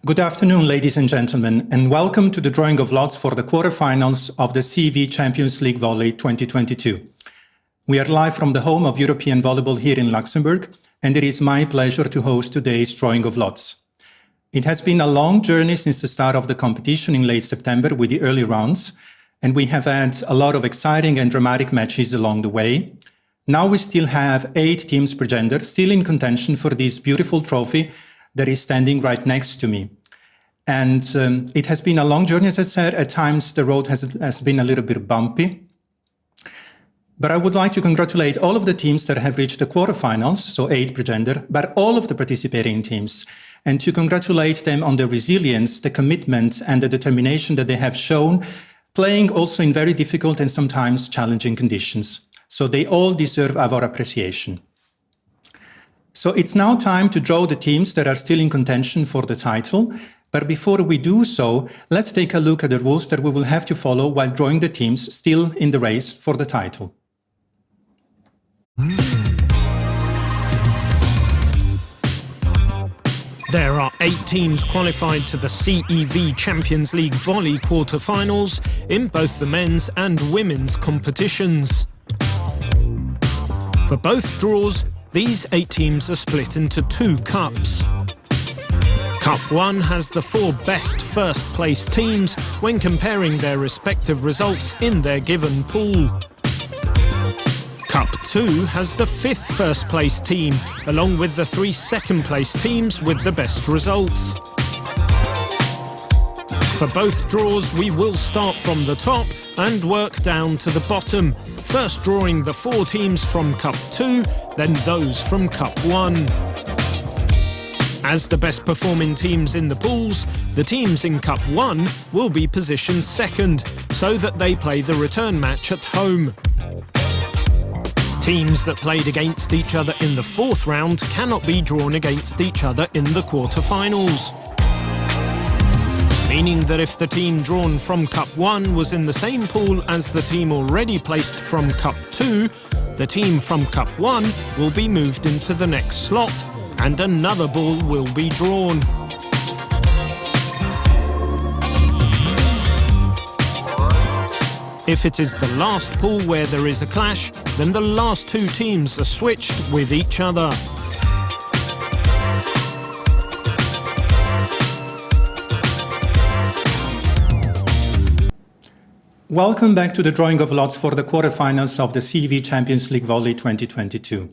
Good afternoon, ladies and gentlemen, and welcome to the drawing of lots for the quarterfinals of the CEV Champions League Volley 2022. We are live from the home of European Volleyball here in Luxembourg, and it is my pleasure to host today's drawing of lots. It has been a long journey since the start of the competition in late September with the early rounds, and we have had a lot of exciting and dramatic matches along the way. Now we still have 8 teams per gender still in contention for this beautiful trophy that is standing right next to me. And it has been a long journey, as I said. At times the road has been a little bit bumpy. But I would like to congratulate all of the teams that have reached the quarterfinals, so 8 per gender, but all of the participating teams, and to congratulate them on the resilience, the commitment, and the determination that they have shown, playing also in very difficult and sometimes challenging conditions. So they all deserve our appreciation. So it's now time to draw the teams that are still in contention for the title. But before we do so, let's take a look at the rules that we will have to follow while drawing the teams still in the race for the title. There are 8 teams qualified to the CEV Champions League Volley quarterfinals in both the men's and women's competitions. For both draws, these 8 teams are split into 2 cups. Cup 1 has the 4 best first-place teams when comparing their respective results in their given pool. Cup 2 has the 5th first-place team, along with the 3 second-place teams with the best results. For both draws, we will start from the top and work down to the bottom, first drawing the 4 teams from Cup 2, then those from Cup 1. As the best performing teams in the pools, the teams in Cup 1 will be positioned second, so that they play the return match at home. Teams that played against each other in the 4th round cannot be drawn against each other in the quarterfinals. Meaning that if the team drawn from Cup 1 was in the same pool as the team already placed from Cup 2, the team from Cup 1 will be moved into the next slot, and another ball will be drawn. If it is the last pool where there is a clash, then the last 2 teams are switched with each other. Welcome back to the drawing of lots for the quarterfinals of the CEV Champions League Volley 2022.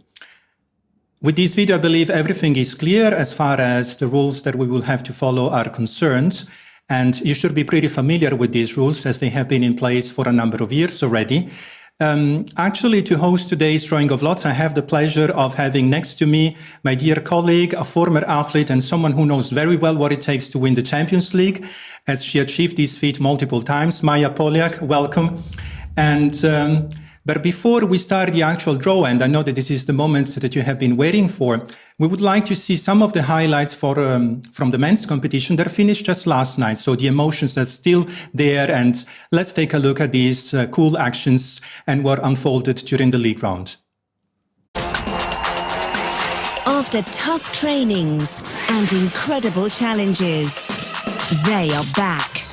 With this video, I believe everything is clear as far as the rules that we will have to follow are concerned. And you should be pretty familiar with these rules as they have been in place for a number of years already. Actually, to host today's drawing of lots, I have the pleasure of having next to me my dear colleague, a former athlete and someone who knows very well what it takes to win the Champions League, as she achieved this feat multiple times. Maja Poliak, welcome. And but before we start the actual draw, and I know that this is the moment that you have been waiting for, we would like to see some of the highlights from the men's competition that finished just last night. So the emotions are still there, and let's take a look at these cool actions and what unfolded during the league round. After tough trainings and incredible challenges, they are back.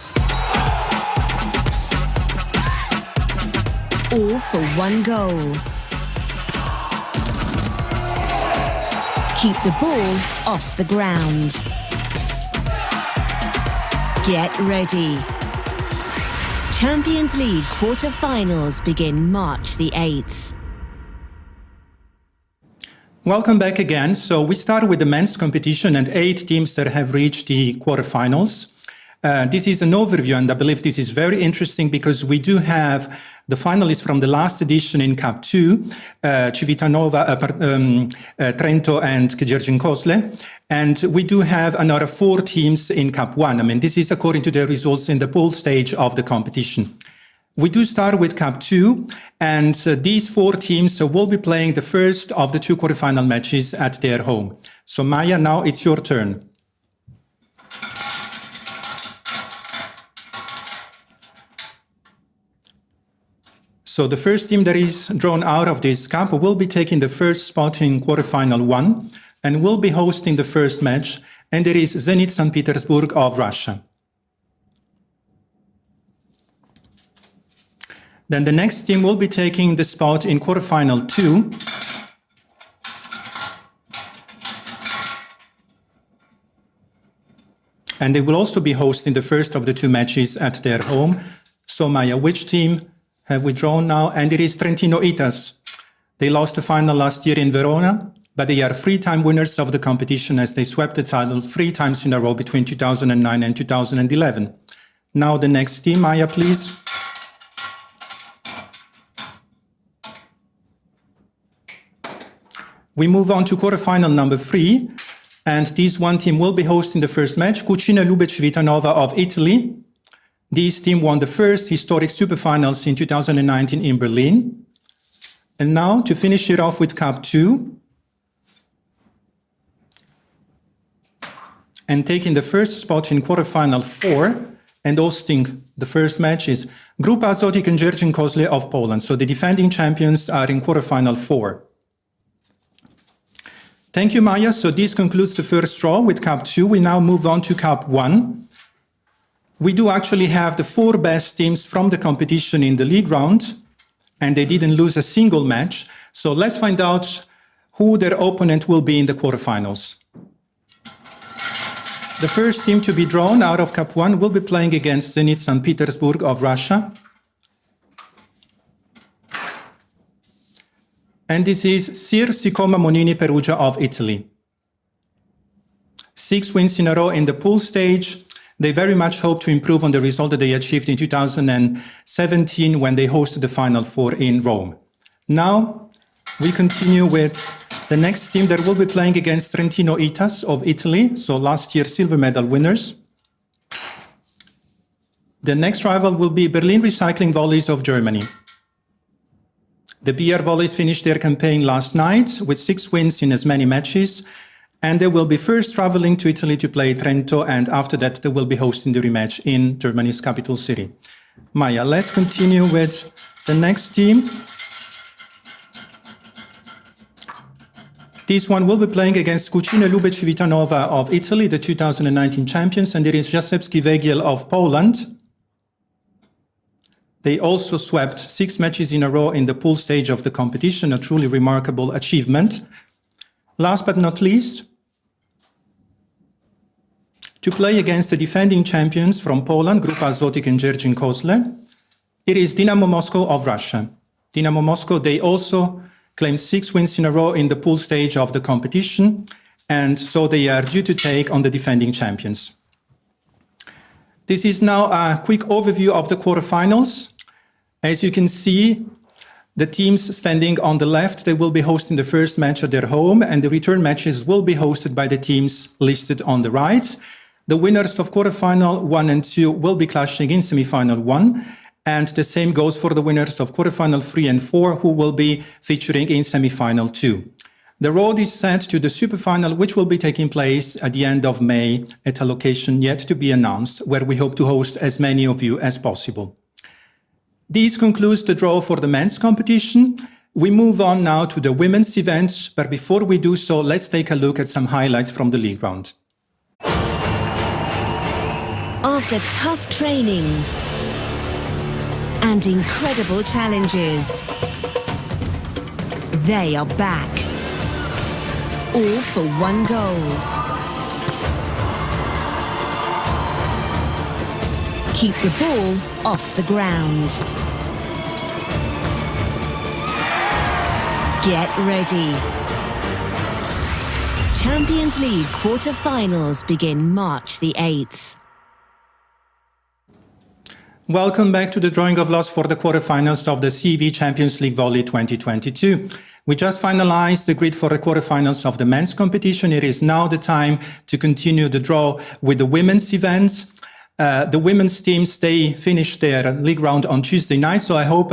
All for one goal. Keep the ball off the ground. Get ready. Champions League quarterfinals begin March the 8th. Welcome back again. So we start with the men's competition and 8 teams that have reached the quarterfinals. This is an overview, and I believe this is very interesting because we do have the finalists from the last edition in Cup 2, Civitanova, Trento and Kosle. And we do have another 4 teams in Cup 1. I mean, this is according to the results in the pool stage of the competition. We do start with Cup 2, and these 4 teams will be playing the first of the 2 quarterfinal matches at their home. So Maja, now it's your turn. So the first team that is drawn out of this cup will be taking the first spot in quarterfinal 1 and will be hosting the first match and there is Zenit St. Petersburg of Russia. Then the next team will be taking the spot in quarterfinal 2. And they will also be hosting the first of the 2 matches at their home. So Maya, which team have we drawn now? And it is Trentino Itas. They lost the final last year in Verona, but they are 3-time winners of the competition as they swept the title 3 times in a row between 2009 and 2011. Now the next team, Maya, please. We move on to quarterfinal number 3, and this one team will be hosting the first match, Cucina Lubec Vitanova of Italy. This team won the first historic superfinals in 2019 in Berlin. And now to finish it off with Cup 2, and taking the first spot in quarterfinal 4, and hosting the first match is Grupa Azoty and Dzierżyn Kozle of Poland. So the defending champions are in quarterfinal 4. Thank you, Maya. So this concludes the first draw with Cup 2. We now move on to Cup 1. We do actually have the 4 best teams from the competition in the league round, and they didn't lose a single match. So let's find out who their opponent will be in the quarterfinals. The first team to be drawn out of Cup 1 will be playing against Zenit St. Petersburg of Russia. And this is Sir Sicoma Monini Perugia of Italy. 6 wins in a row in the pool stage. They very much hope to improve on the result that they achieved in 2017 when they hosted the Final 4 in Rome. Now, we continue with the next team that will be playing against Trentino Itas of Italy, so last year's silver medal winners. The next rival will be Berlin Recycling Volleys of Germany. The BR Volleys finished their campaign last night with 6 wins in as many matches, and they will be first traveling to Italy to play Trento, and after that they will be hosting the rematch in Germany's capital city. Maya, let's continue with the next team. This one will be playing against Cucina Lubec Vitanova of Italy, the 2019 champions, and it is Jastrzębski Węgiel of Poland. They also swept 6 matches in a row in the pool stage of the competition, a truly remarkable achievement. Last but not least, to play against the defending champions from Poland, Grupa Azoty and Dzierżyn Kozle, it is Dynamo Moscow of Russia. Dynamo Moscow, they also claimed 6 wins in a row in the pool stage of the competition, and so they are due to take on the defending champions. This is now a quick overview of the quarterfinals. As you can see, the teams standing on the left, they will be hosting the first match at their home, and the return matches will be hosted by the teams listed on the right. The winners of quarterfinal 1 and 2 will be clashing in semifinal 1, and the same goes for the winners of quarterfinal 3 and 4, who will be featuring in semifinal 2. The road is set to the superfinal, which will be taking place at the end of May at a location yet to be announced, where we hope to host as many of you as possible. This concludes the draw for the men's competition. We move on now to the women's events, but before we do so, let's take a look at some highlights from the league round. After tough trainings and incredible challenges, they are back. All for one goal. Keep the ball off the ground. Get ready. Champions League quarter-finals begin March the 8th. Welcome back to the drawing of lots for the quarterfinals of the CEV Champions League Volley 2022. We just finalized the grid for the quarterfinals of the men's competition. It is now the time to continue the draw with the women's events. The women's teams, they finished their league round on Tuesday night. So I hope,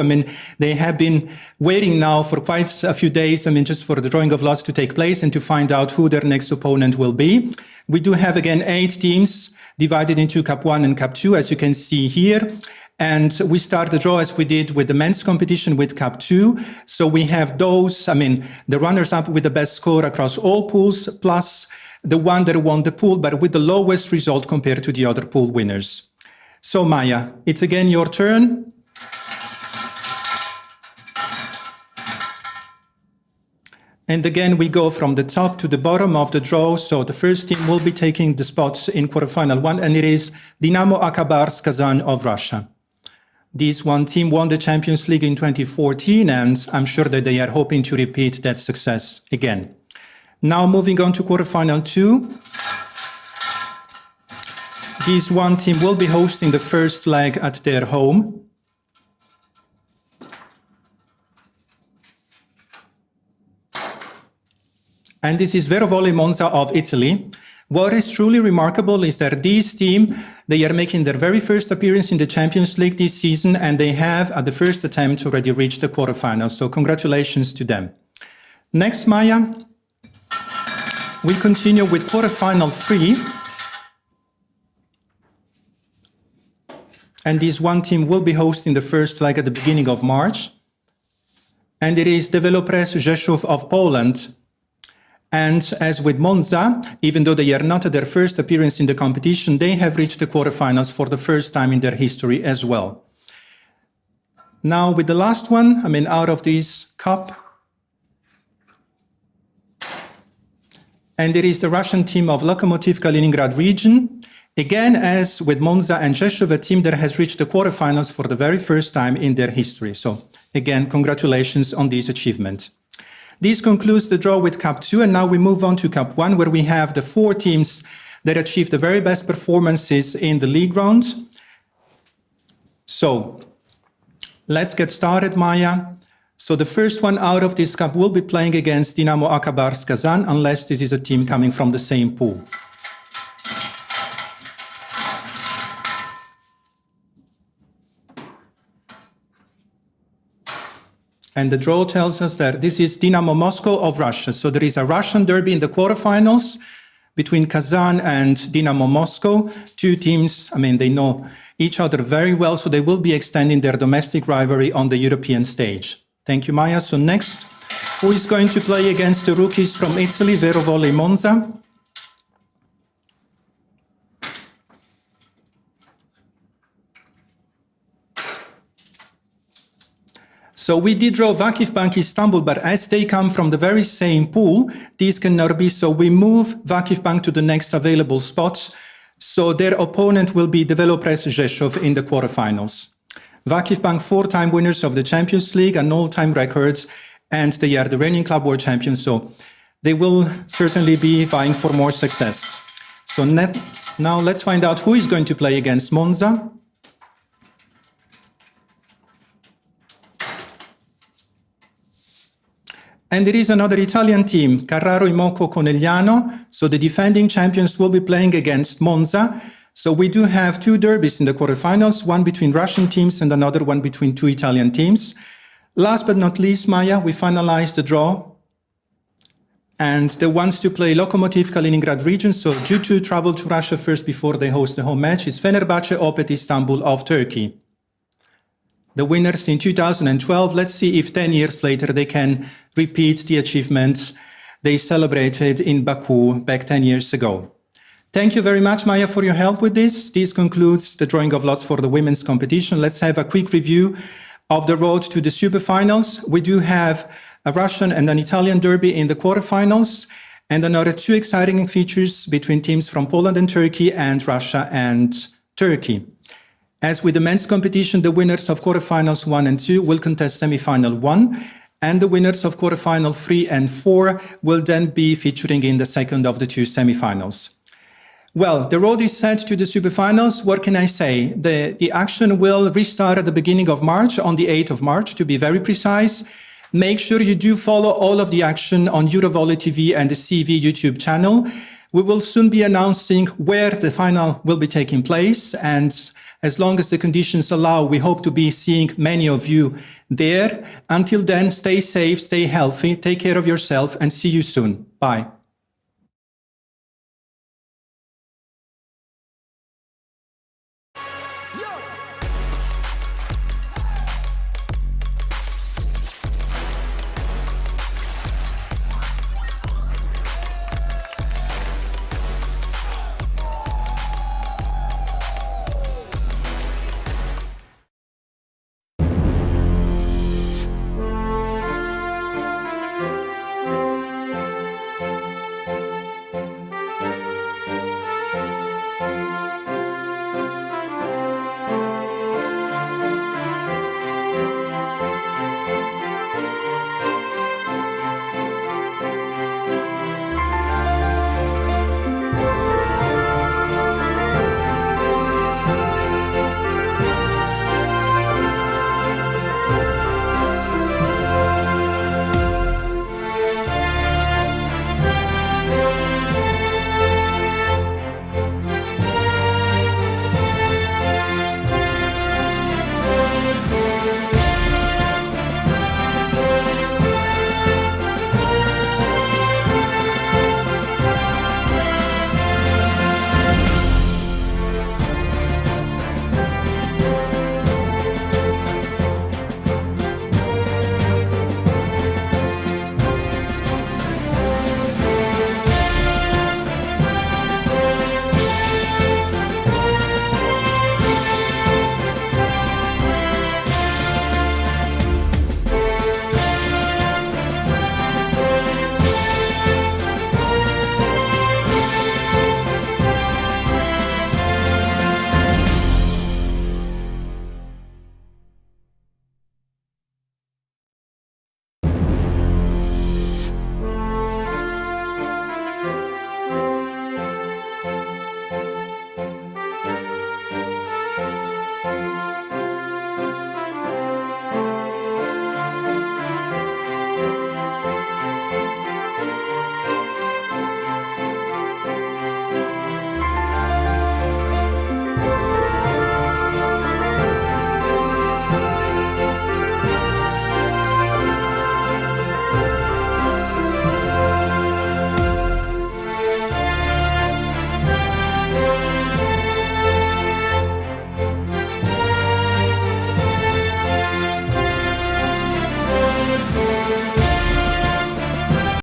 they have been waiting now for quite a few days, just for the drawing of lots to take place and to find out who their next opponent will be. We do have, again, 8 teams divided into Cup 1 and Cup 2, as you can see here. And we start the draw as we did with the men's competition with Cup 2. So we have those, the runners-up with the best score across all pools, plus the one that won the pool, but with the lowest result compared to the other pool winners. So Maya, it's again your turn. And again, we go from the top to the bottom of the draw. So the first team will be taking the spots in quarterfinal 1, and it is Dynamo Akabarsk Kazan of Russia. This one team won the Champions League in 2014, and I'm sure that they are hoping to repeat that success again. Now moving on to quarterfinal 2. This one team will be hosting the first leg at their home. And this is Volley Monza of Italy. What is truly remarkable is that this team, they are making their very first appearance in the Champions League this season, and they have, at the first attempt, already reached the quarterfinals. So congratulations to them. Next, Maya, we continue with quarterfinal 3. And this one team will be hosting the first leg at the beginning of March. And it is Developres Rzeszów of Poland. And as with Monza, even though they are not at their first appearance in the competition, they have reached the quarterfinals for the first time in their history as well. Now with the last one, out of this cup. And it is the Russian team of Lokomotiv Kaliningrad region. Again, as with Monza and Rzeszów, a team that has reached the quarterfinals for the very first time in their history. So again, congratulations on this achievement. This concludes the draw with Cup 2, and now we move on to Cup 1, where we have the 4 teams that achieved the very best performances in the league round. So let's get started, Maya. So the first one out of this cup will be playing against Dynamo Akabarsk Kazan, unless this is a team coming from the same pool. And the draw tells us that this is Dynamo Moscow of Russia. So there is a Russian derby in the quarterfinals between Kazan and Dynamo Moscow. 2 teams, they know each other very well, so they will be extending their domestic rivalry on the European stage. Thank you, Maya. So next, who is going to play against the rookies from Italy, Volley Monza? So we did draw Vakif Bank Istanbul, but as they come from the very same pool, these cannot be. So we move Vakif Bank to the next available spots. So their opponent will be Developres Rzeszów in the quarterfinals. Vakif Bank, 4-time winners of the Champions League and all-time records, and they are the reigning club world champions. So they will certainly be vying for more success. So now let's find out who is going to play against Monza. And there is another Italian team, Carraro Imoco Conegliano. So the defending champions will be playing against Monza. So we do have 2 derbies in the quarterfinals, one between Russian teams and another one between 2 Italian teams. Last but not least, Maya, we finalized the draw. And the ones to play Lokomotiv Kaliningrad region, so due to travel to Russia first before they host the home match, is Fenerbahce Opet Istanbul of Turkey. The winners in 2012, let's see if 10 years later they can repeat the achievements they celebrated in Baku back 10 years ago. Thank you very much, Maya, for your help with this. This concludes the drawing of lots for the women's competition. Let's have a quick review of the road to the superfinals. We do have a Russian and an Italian derby in the quarterfinals, and another 2 exciting features between teams from Poland and Turkey, and Russia and Turkey. As with the men's competition, the winners of quarterfinals 1 and 2 will contest semifinal 1, and the winners of quarterfinal 3 and 4 will then be featuring in the second of the 2 semifinals. Well, the road is set to the superfinals. What can I say? The action will restart at the beginning of March, on the 8th of March, to be very precise. Make sure you do follow all of the action on Eurovolley TV and the CEV YouTube channel. We will soon be announcing where the final will be taking place, and as long as the conditions allow, we hope to be seeing many of you there. Until then, stay safe, stay healthy, take care of yourself, and see you soon. Bye.